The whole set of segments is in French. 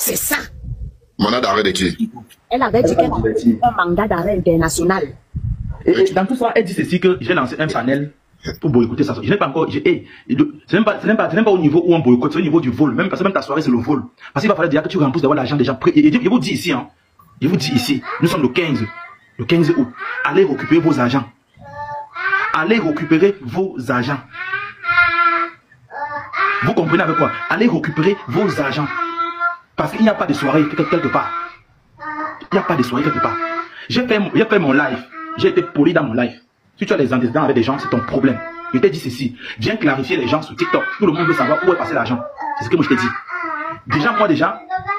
C'est ça. Mandat d'arrêt de qui? Elle avait dit qu'elle avait un mandat d'arrêt international. Et dans tout ça, elle dit ceci que j'ai lancé un panel pour boycotter ça. Je n'ai pas encore. Ce n'est pas au niveau où on boycotte, c'est au niveau du vol. Même parce que même ta soirée, c'est le vol. Parce qu'il va falloir dire que tu rembourses d'avoir l'argent déjà prêt. Et je vous dis ici, hein. Je vous dis ici, nous sommes le 15 août. Allez récupérer vos agents. Allez récupérer vos agents. Vous comprenez avec quoi? Allez récupérer vos agents. Parce qu'il n'y a pas de soirée quelque part. Il n'y a pas de soirée quelque part. J'ai fait mon live. J'ai été poli dans mon live. Si tu as des antécédents avec des gens, c'est ton problème. Je t'ai dit ceci. Viens clarifier les gens sur TikTok. Tout le monde veut savoir où est passé l'argent. C'est ce que moi je t'ai dit. Déjà, moi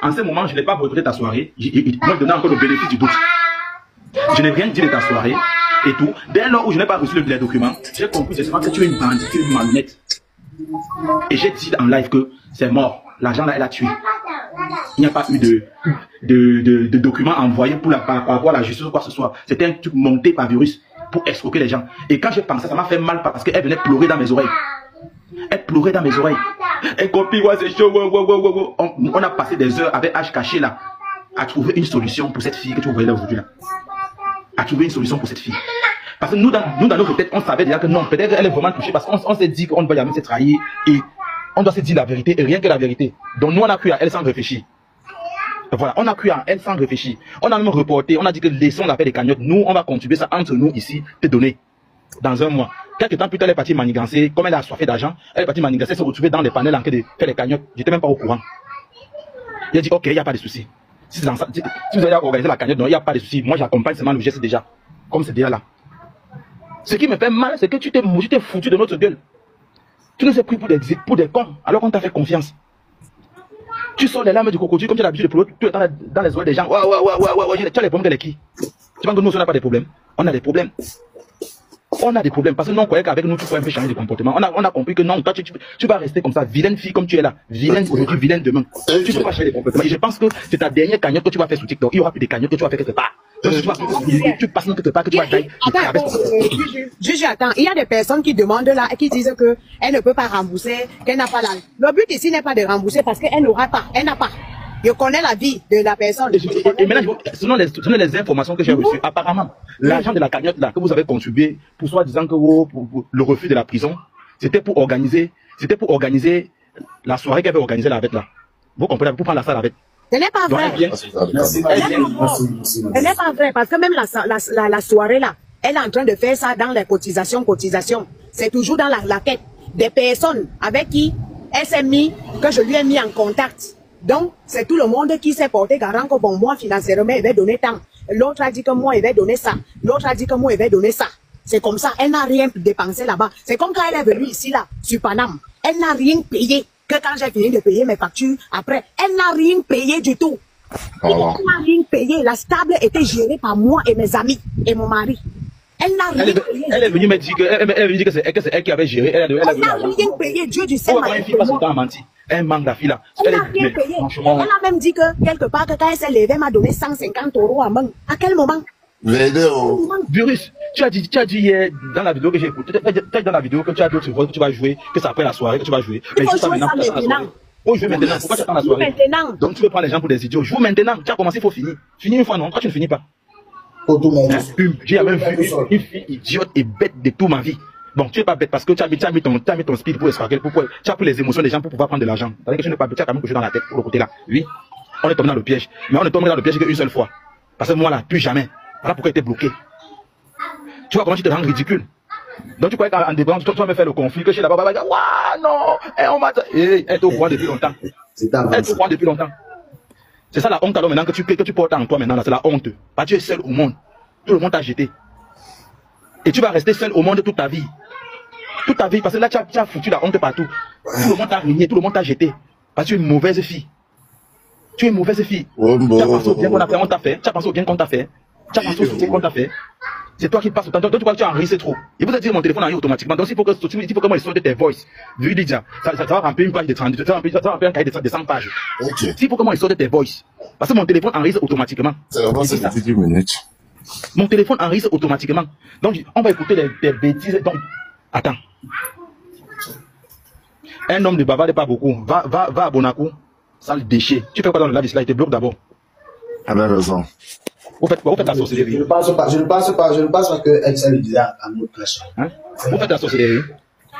en ce moment, je n'ai pas boycotté ta soirée. Il m'a donné encore le bénéfice du doute. Je n'ai rien dit de ta soirée et tout. Dès lors où je n'ai pas reçu les documents, j'ai compris que tu es une bandite, tu es une malhonnête. Et j'ai dit en live que c'est mort. L'argent là, elle a tué. Il n'y a pas eu de documents envoyés par rapport à la justice ou quoi que ce soit. C'était un truc monté par virus pour escroquer les gens. Et quand j'ai pensé, ça m'a fait mal parce qu'elle venait pleurer dans mes oreilles. Elle pleurait dans mes oreilles. Et copie, ouais, c'est chaud. On a passé des heures avec H caché là à trouver une solution pour cette fille que tu voyais là aujourd'hui là. À trouver une solution pour cette fille. Parce que nous dans notre tête, on savait déjà que non, peut-être elle est vraiment touchée parce qu'on s'est dit qu'on ne va jamais se trahir et on doit se dire la vérité et rien que la vérité. Donc nous on a cru à elle sans réfléchir. Voilà, on a cru à elle sans réfléchir. On a même reporté, on a dit que laissons la paix des cagnottes. Nous, on va contribuer ça entre nous ici, te donner dans un mois. Quelques temps plus tard, elle est partie manigancer. Comme elle a assoiffé d'argent, elle est partie manigancer, se retrouver dans les panels en train de faire les cagnottes. J'étais même pas au courant. Il a dit, ok, il n'y a pas de souci. Si vous avez organisé la cagnotte, non, il n'y a pas de souci. Moi, j'accompagne seulement le geste déjà. Comme c'est déjà là. Ce qui me fait mal, c'est que tu t'es foutu de notre gueule. Tu nous as pris pour des cons, alors qu'on t'a fait confiance. Tu sors les larmes du crocodile comme tu as l'habitude de pleurer tout le temps dans les oreilles des gens. Ouais, tu as les problèmes de qui? Tu penses que nous, on n'a pas de problèmes? On a des problèmes. On a des problèmes parce que nous, on croyait qu'avec nous, tu pourrais un peu changer de comportement. On a compris que non, toi, tu vas rester comme ça, vilaine fille comme tu es là. Vilaine aujourd'hui, vilaine demain. Tu ne peux pas changer de comportement. Et je pense que c'est ta dernière cagnotte que tu vas faire sur TikTok. Il n'y aura plus de cagnottes que tu vas faire quelque part. Tu passes quelque part que tu vas tailler. Attends, Juju, attends. Il y a des personnes qui demandent là, qui disent qu'elle ne peut pas rembourser, qu'elle n'a pas la... Le but ici n'est pas de rembourser parce qu'elle n'aura pas. Elle n'a pas. Je connais la vie de la personne. Et maintenant, selon les informations que j'ai reçues, apparemment, l'argent de la cagnotte là, que vous avez contribué pour soi-disant que pour le refus de la prison, c'était pour organiser la soirée qu'elle avait organisée là avec là. Vous comprenez, pour prendre la salle avec. Ce n'est pas vrai. Ce n'est pas vrai parce que même la soirée là, elle est en train de faire ça dans les cotisations. C'est toujours dans la quête des personnes avec qui elle s'est mis, que je lui ai mis en contact. Donc, c'est tout le monde qui s'est porté garant que bon, moi, financièrement, il va donner tant. L'autre a dit que moi, il va donner ça. L'autre a dit que moi, il va donner ça. C'est comme ça. Elle n'a rien dépensé là-bas. C'est comme quand elle est venue ici, là, sur Paname. Elle n'a rien payé. Que quand j'ai fini de payer mes factures, après, elle n'a rien payé du tout. Elle n'a rien payé. La stable était gérée par moi et mes amis et mon mari. Elle n'a rien payé. Elle est venue me dire que c'est elle qui avait géré. Elle n'a rien payé. Dieu du ciel m'a dit. Elle manque la fille là. Elle n'a rien payé. Elle a même dit que quelque part, que quand elle s'est levée, elle m'a donné 150 € à main. À quel moment? Virus, tu as dit hier dans la vidéo que j'ai écoutée, dans la vidéo que tu as dit que tu vas jouer, que c'est après la soirée que tu vas jouer. Mais il faut jouer ça maintenant. Oh, joue maintenant. Pourquoi tu attends la soirée? Maintenant. Donc tu veux prendre les gens pour des idiots. Joue maintenant. Tu as commencé, il faut finir. Finis une fois, non? Pourquoi tu ne finis pas? J'ai même vu une fille idiote et bête de toute ma vie. Bon, tu n'es pas bête parce que tu as mis ton speed pour escroquer, tu as pris les émotions des gens pour pouvoir prendre de l'argent. C'est-à-dire que tu n'es pas bête, tu as quand même couché dans la tête pour le côté là. Oui, on est tombé dans le piège. Mais on est tombé dans le piège qu'une seule fois. Parce que moi là, plus jamais. Voilà pourquoi il était bloqué. Tu vois comment tu te rends ridicule. Donc tu croyais qu'en débranche, tu vas me faire le conflit, que chez la baba, waouh, non, on m'a... Elle est au courant depuis longtemps. Elle est au courant depuis longtemps. C'est ça la honte alors maintenant que tu portes en toi maintenant, c'est la honte. Parce que tu es seul au monde. Tout le monde t'a jeté. Et tu vas rester seul au monde toute ta vie. Toute ta vie, parce que là tu as foutu la honte partout. Tout le monde t'a régné, tout le monde t'a jeté. Parce que tu es une mauvaise fille. Tu es une mauvaise fille. Tu as pensé au bien qu'on a fait, on t'a fait. Tu as pensé au bien qu'on t'a fait. Tu as pensé au soutien qu'on t'a fait. C'est toi qui passes autant. Donc tu crois que tu as enregistré trop. Il vous a dit mon téléphone arrive automatiquement. Donc il faut que moi il sorte tes voices. Je lui dis déjà, ça va remplir une page de 30, ça va remplir un cahier de 100 pages. Okay. S'il faut que moi il sorte tes voices. Parce que mon téléphone enregistre automatiquement. C'est 10 minutes. Mon téléphone enregistre automatiquement. Donc on va écouter des bêtises. Donc, attends. Un homme de bavard n'est pas beaucoup. Va à Bonaco. Sale déchet. Tu fais quoi dans le lave-vaisselle? Il te bloque d'abord. Elle a raison. Vous faites quoi? Vous faites la sorcellerie. Je ne pense pas qu'elle le disait à notre place. Hein? Vous faites la sorcellerie.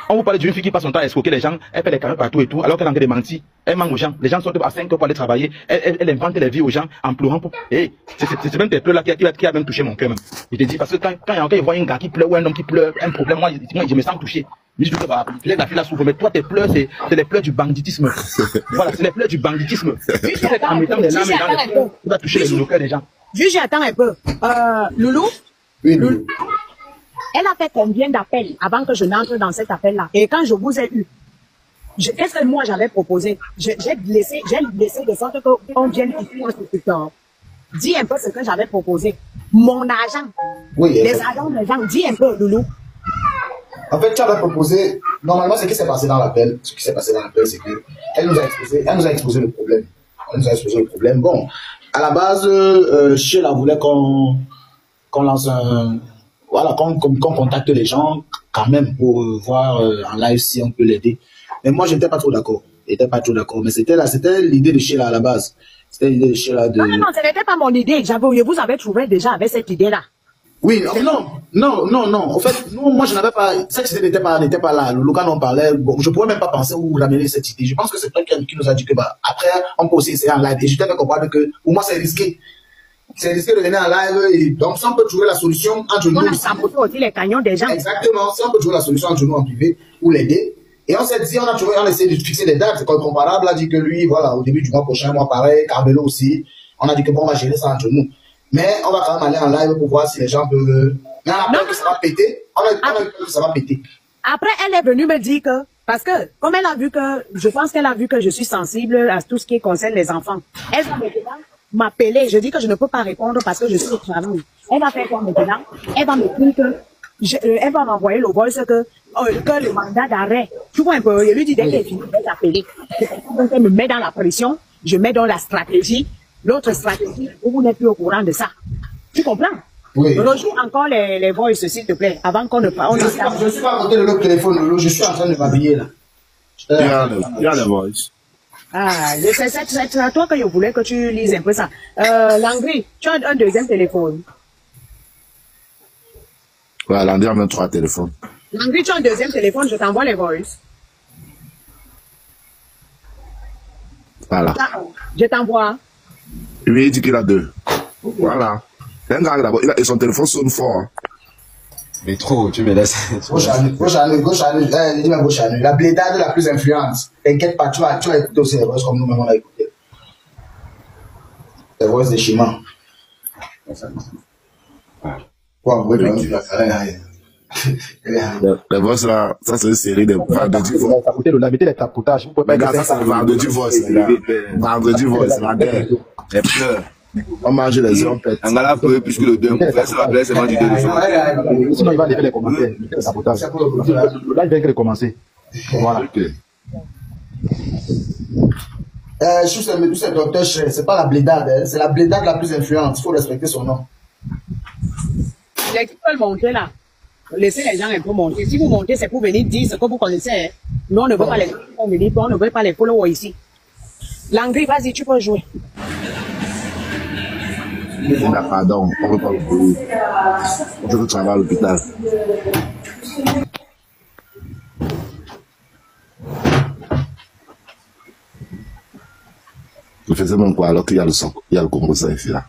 On vous parle d'une fille qui passe son temps à escroquer les gens, elle fait des carrés partout et tout, alors qu'elle est en train de mentir. Elle ment aux gens. Les gens sortent à 5 heures pour aller travailler. Elle invente les vies aux gens en pleurant. Hey, c'est même tes pleurs là qui a même touché mon cœur. Même. Je te dis, parce que quand il voit un gars qui pleure ou un homme qui pleure, un problème, moi je me sens touché. Mais je dis, bah, la fille là souffre, mais toi tes pleurs, c'est les pleurs du banditisme. Voilà, c'est les pleurs du banditisme. En mettant des larmes dans les pleurs, tu vas toucher le cœur des gens. Juste, j'attends un peu. Loulou? Oui, Loulou. Elle a fait combien d'appels avant que je n'entre dans cet appel-là? Et quand je vous ai eu, qu'est-ce que moi j'avais proposé? J'ai blessé de sorte qu'on vienne ici en souscripteur. Dis un peu ce que j'avais proposé. Mon argent. Oui. Les argents des gens. Dis un peu, Loulou. En fait, tu avais proposé, normalement, ce qui s'est passé dans l'appel, c'est que elle nous a exposé le problème. Elle nous a exposé le problème. Bon, à la base, Sheila voulait qu'on lance voilà, qu'on contacte les gens quand même pour voir en live si on peut l'aider. Mais moi, je n'étais pas trop d'accord. Mais c'était l'idée de Sheila à la base. C'était l'idée de Sheila de... Non, ce n'était pas mon idée. Je vous avais trouvé déjà avec cette idée-là. Oui, non. En fait, moi, je n'avais pas... Cette idée n'était pas là. Le Lucas en parlait. Bon, je ne pourrais même pas penser où ramener cette idée. Je pense que c'est quelqu'un qui nous a dit que, bah, après, on peut aussi essayer en live. Et je t'ai fait comprendre que, pour moi, c'est risqué. C'est risqué de venir en live. Et donc, si on peut trouver la solution entre nous... On a saboté aussi les canyons des gens. Exactement. Si on peut trouver la solution entre nous en privé ou l'aider. Et on s'est dit, on a essayé de fixer des dates. C'est comme Comparable a dit que lui, voilà, au début du mois prochain, moi pareil, Carmelo aussi. On a dit que bon, on va gérer ça entre nous. Mais on va quand même aller en live pour voir si les gens peuvent... Mais on a peur que ça va péter. On a peur que ça va péter. Après, elle est venue me dire que... Parce que, comme elle a vu que... Je pense qu'elle a vu que je suis sensible à tout ce qui concerne les enfants. Elle va maintenant m'appeler. Je dis que je ne peux pas répondre parce que je suis au travail. Elle va faire quoi maintenant? Elle va me dire que... elle va m'envoyer le voice que le mandat d'arrêt... Tu vois un peu, je lui dis dès qu'elle finit, elle va t'appeler. Donc, elle me met dans la pression. Je mets dans la stratégie. L'autre stratégie, vous n'êtes plus au courant de ça. Tu comprends? Oui. Rejoue encore les voices, s'il te plaît, avant qu'on ne parle. Je ne suis pas à côté de l'autre téléphone, Lolo. Je suis en train de m'habiller, là. Il y a les voices. Ah, c'est à toi que je voulais que tu lises un peu ça. Langry, tu as un deuxième téléphone. Ouais, Landry a même 3 téléphones. Langry, tu as un deuxième téléphone, je t'envoie les voices. Voilà. Je t'envoie. Lui, il dit qu'il a 2. Voilà. C'est un gars d'abord. Et son téléphone sonne fort. Hein. Mais trop, tu me laisses. Gauche à nu. La blédade la plus influente. T'inquiète pas, tu vas écouter aussi les voix comme nous-mêmes on a écouté. Les voix de Chima. Quoi, oui, les voix là, ça c'est une série de vendredi voice. Mettez les tapotages. Regarde, ça c'est vendredi voice. Vendredi voice, la guerre. Les pleurs. On mange les ompètes. Un gars là peut plus que le 2. Ça va plaire seulement du 2. Sinon, il va lever les commentaires. Le sabotage. Là, il vient que commencer. Voilà. Je suis le docteur Chez. C'est pas la blédade, hein. C'est la blédade la plus influente. Il faut respecter son nom. Les qui veulent monter là, laissez les gens un peu monter. Si vous montez, c'est pour venir dire ce que vous connaissez. Hein. Nous, on ne veut pas les on ne veut pas les followers ici. Langry, vas-y, tu peux jouer. Pardon, on ne veut pas le bruit. On veut travailler à l'hôpital. Je faisais même quoi alors qu'il y a le Congo ça ici là.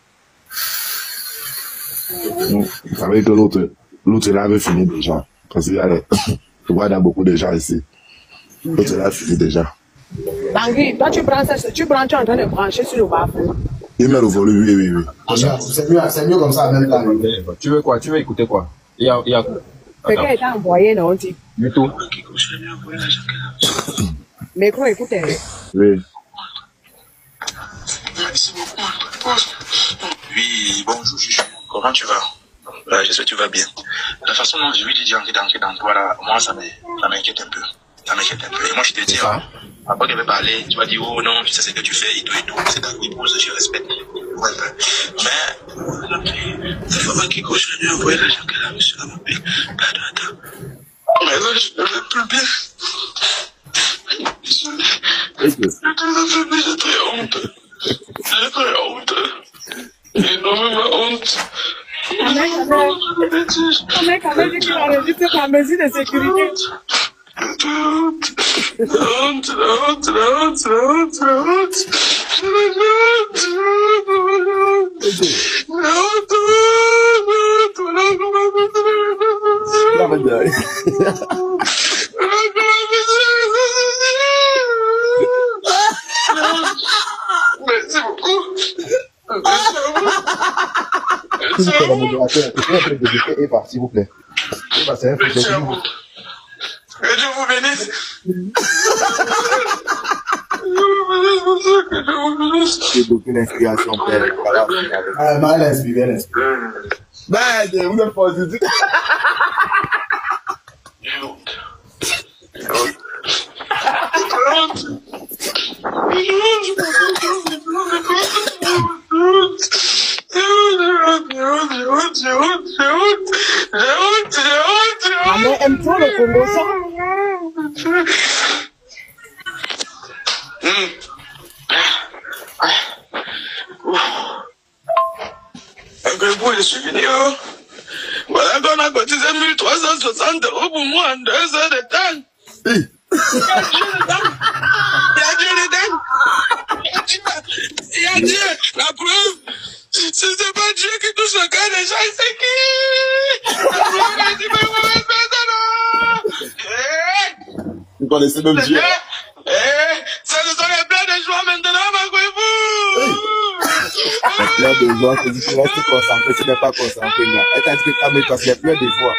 Vous savez que l'autre là avait fini déjà. Parce qu'il y a je vois il y a beaucoup de gens ici. L'autre là a fini déjà. Langry, toi tu prends ça, tu es en train de brancher sur le bas-fond. Il met le volume, oui. C'est mieux comme ça en même temps. Tu veux quoi? Tu veux écouter quoi? Il y a Quelqu'un est envoyé, non? Du tout. Micro, écoutez. Oui. Merci beaucoup. Oui, bonjour, Juju. Comment tu vas? J'espère que tu vas bien. La façon dont je lui dis d'entrer dans toi, là, moi, ça m'inquiète un peu. Et moi, je te dis, après qu'elle va parler, tu vas dire, oh non, tu sais ce que tu fais, et tout. C'est ta épouse, je respecte. Ouais. Mais, il faut pas qu'il coche le mieux, envoyer l'argent qu'elle a, monsieur, à ma paix. Attends. Mais là, je ne vais plus bien. Je ne vais plus bien, mec avait dit qu'il enregistre par mesure de sécurité. Merci beaucoup. S'il vous plaît, la modérateur, Eva, s'il vous plaît. Eva, c'est un peu. Que Dieu vous bénisse. J'ai beaucoup d'inspiration, père. Ah, mal inspiré, elle inspiré. Ben, vous n'êtes pas dit. Ah, mais aime trop le Congo, ça. Avec vous, je suis venu. Voilà qu'on a cotisé 1360 € pour moi en 2 heures de temps. Il y a Dieu dedans. Il y a Dieu. La preuve, si c'est pas Dieu qui touche le cœur des gens, c'est qui? La preuve, il dit, mais vous êtes personne. Vous connaissez même Dieu. Ce sont les plans de joie maintenant, ma vous. Les pleurs de joie, c'est dit que tu restes concentré, tu n'es pas concentré. Elle t'a dit que calme-toi, c'est les pleurs de joie.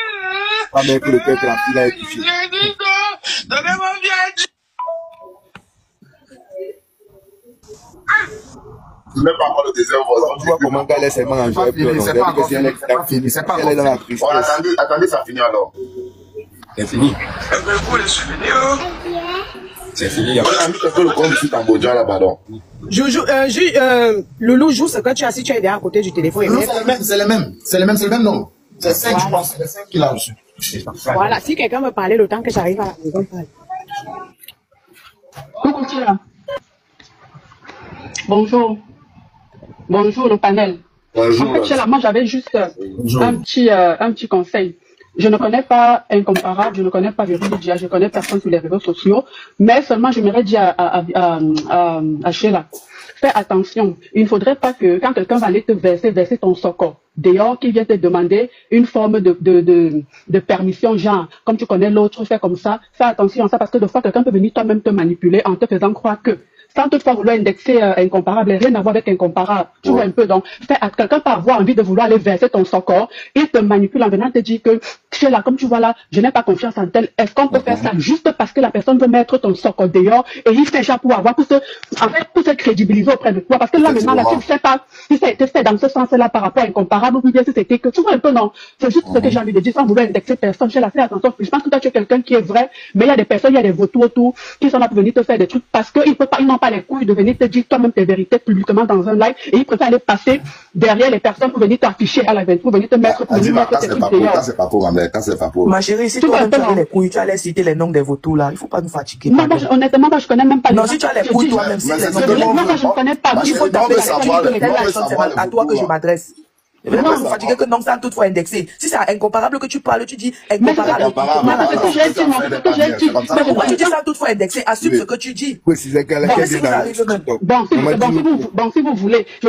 Pas même que le cœur de la fille a étouffé. Donnez-moi bien Dieu. Je ne mets pas encore le deuxième voisin. Tu vois comment elle est seulement en joie. C'est pas encore fini, c'est pas fini, c'est pas Elle est dans la encore fini. tristesse. Attendez, ça finit alors. C'est fini. Avec vous, je suis venu. C'est fini. On a mis un peu le compte ici, Cambodgia là-bas, donc. Loulou, joue ce que tu as si tu es derrière à côté du téléphone. Non, c'est le même nom. C'est 5, je pense, c'est le 5 qu'il a reçu. Voilà, si quelqu'un me parlait le temps que j'arrive à la maison, parle. Coucou, Tira. Bonjour. Bonjour, le panel. Bonjour. En fait, Tira, moi, j'avais juste un petit conseil. Je ne connais pas Incomparable, je ne connais pas Viridia, je connais personne sur les réseaux sociaux, mais seulement j'aimerais dire à Sheila, fais attention. Il ne faudrait pas que quand quelqu'un va aller te verser ton soko, dehors, qu'il vient te demander une forme de permission, genre, comme tu connais l'autre, fais comme ça, fais attention à ça, parce que de fois, quelqu'un peut venir toi-même te manipuler en te faisant croire que, sans toutefois vouloir indexer Incomparable, rien à voir avec Incomparable. Tu vois un peu, donc, quelqu'un peut avoir envie de vouloir aller verser ton socor, il te manipule en venant te dire que, là, comme tu vois là, je n'ai pas confiance en tel. Est-ce qu'on peut faire ça juste parce que la personne veut mettre ton socor dehors et il fait ça pour avoir, pour se crédibiliser auprès de toi? Parce que là, maintenant, là, tu ne sais pas si ça a été fait dans ce sens-là par rapport à Incomparable ou bien si c'était que, tu vois un peu, non. C'est juste ce que j'ai envie de dire sans vouloir indexer personne. J'ai la fait attention. Je pense que toi, tu es quelqu'un qui est vrai, mais il y a des personnes, il y a des vautours autour qui sont là pour venir te faire des trucs parce qu'ils n'ont pas les couilles de venir te dire toi-même tes vérités publiquement dans un live et ils préfèrent aller passer derrière les personnes pour venir t'afficher à la vente, pour venir te mettre pour venir mettre tes trucs dehors. C'est pas pour, c'est pas pour. Ma chérie, si toi-même tu as les couilles, tu allais citer les noms des vautours là, il faut pas nous fatiguer. Non, moi, honnêtement, moi je connais même pas. Non, si tu as les couilles toi-même, si les noms. Moi, je ne connais pas. Il faut taper c'est à toi que je m'adresse. Je ne vais pas vous fatiguer que non, sans toutefois indexé. Si c'est Incomparable que tu parles, tu dis Incomparable. Pourquoi tu dis ça toutefois indexé? Assume ce que tu dis. Bon, si vous voulez, je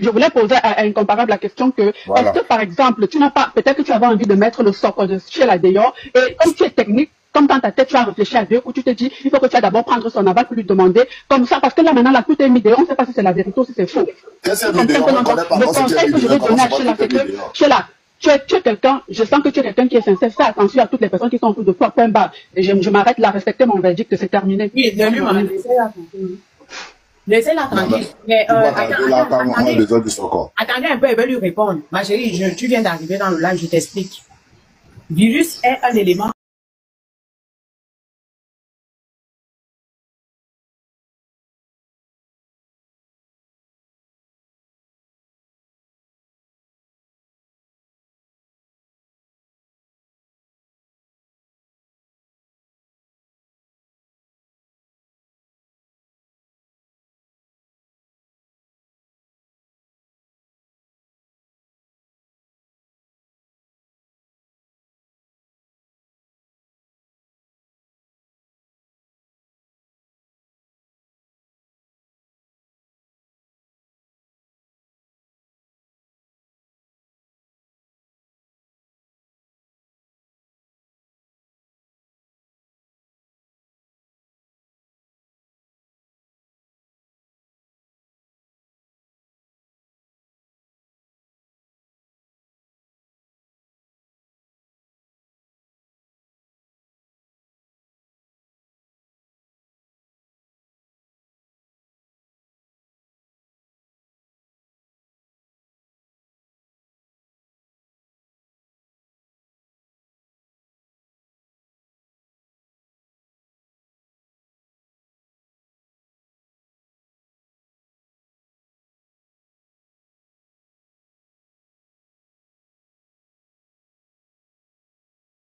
voulais poser à Incomparable la question que, est-ce que par exemple, tu n'as pas, peut-être que tu avais envie de mettre le socle de chez la dehors, et comme tu es technique, comme dans ta tête, tu as réfléchi à deux, où tu te dis, il faut que tu as d'abord prendre son aval pour lui demander, comme ça, parce que là, maintenant, là, tout est mis dehors, on ne sait pas si c'est la vérité ou si c'est faux. Le conseil que je vais donner à Sheila, c'est que, Sheila, tu es quelqu'un, je sens que tu es quelqu'un qui est sincère, fais attention à toutes les personnes qui sont autour de toi, point barre. Et je m'arrête là, respecter mon verdict, c'est terminé. Oui, laissez-la tranquille. Mais, attendez un peu, elle veut lui répondre. Ma chérie, tu viens d'arriver dans le live, je t'explique. Virus est un élément